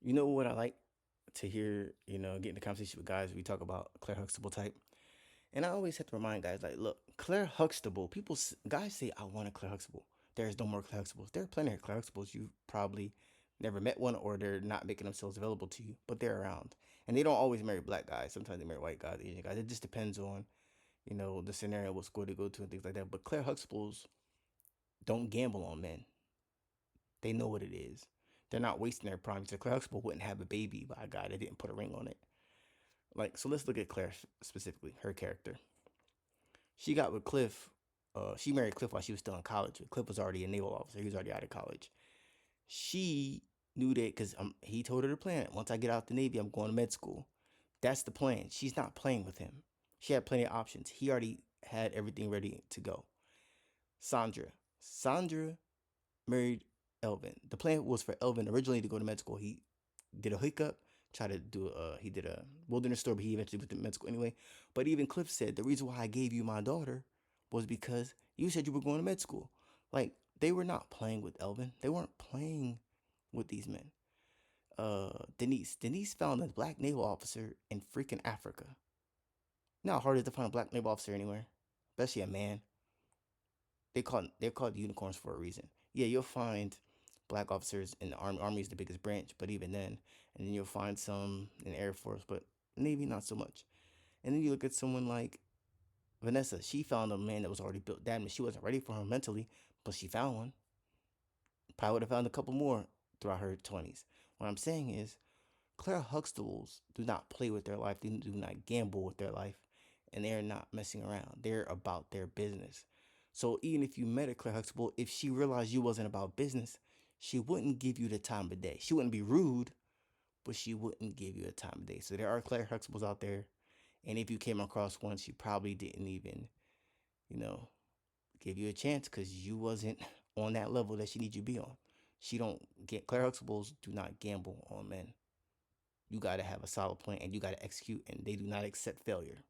You know what I like to hear, get in the conversation with guys, we talk about Claire Huxtable type. And I always have to remind guys, like, look, Claire Huxtable, guys say, I want a Claire Huxtable. There's no more Claire Huxtables. There are plenty of Claire Huxtables. You've probably never met one, or they're not making themselves available to you, but they're around. And they don't always marry black guys. Sometimes they marry white guys, Asian guys. It just depends on, the scenario, what school they go to, and things like that. But Claire Huxtables don't gamble on men. They know what it is. They're not wasting their prime. So Claire Huxtable wouldn't have a baby by a guy that didn't put a ring on it. Like, so let's look at Claire specifically, her character. She got with Cliff. She married Cliff while she was still in college. Cliff was already a naval officer. He was already out of college. She knew that because he told her the plan. Once I get out the Navy, I'm going to med school. That's the plan. She's not playing with him. She had plenty of options. He already had everything ready to go. Sandra. Sandra married Elvin. The plan was for Elvin originally to go to med school. He did a hiccup, tried to do he did a wilderness store, but he eventually went to med school anyway. But even Cliff said the reason why I gave you my daughter was because you said you were going to med school. Like, they were not playing with Elvin. They weren't playing with these men. Denise. Denise found a black naval officer in freaking Africa. Now hard is to find a black naval officer anywhere, especially a man. They're called unicorns for a reason. Yeah, you'll find black officers in the army. Army is the biggest branch, but even then, and then you'll find some in the Air Force, but Navy not so much. And then you look at someone like Vanessa. She found a man that was already built. Damn, she wasn't ready for him mentally, but she found one. Probably would have found a couple more throughout her 20s. What I'm saying is, Claire Huxtables do not play with their life. They do not gamble with their life, and they're not messing around. They're about their business. So even if you met a Claire Huxtable, if she realized you wasn't about business, she wouldn't give you the time of day. She wouldn't be rude, but she wouldn't give you the time of day. So there are Claire Huxtables out there, and if you came across one, she probably didn't even, you know, give you a chance because you wasn't on that level that she needs you to be on. She don't get Claire Huxtables do not gamble on men. You got to have a solid plan and you got to execute, and they do not accept failure.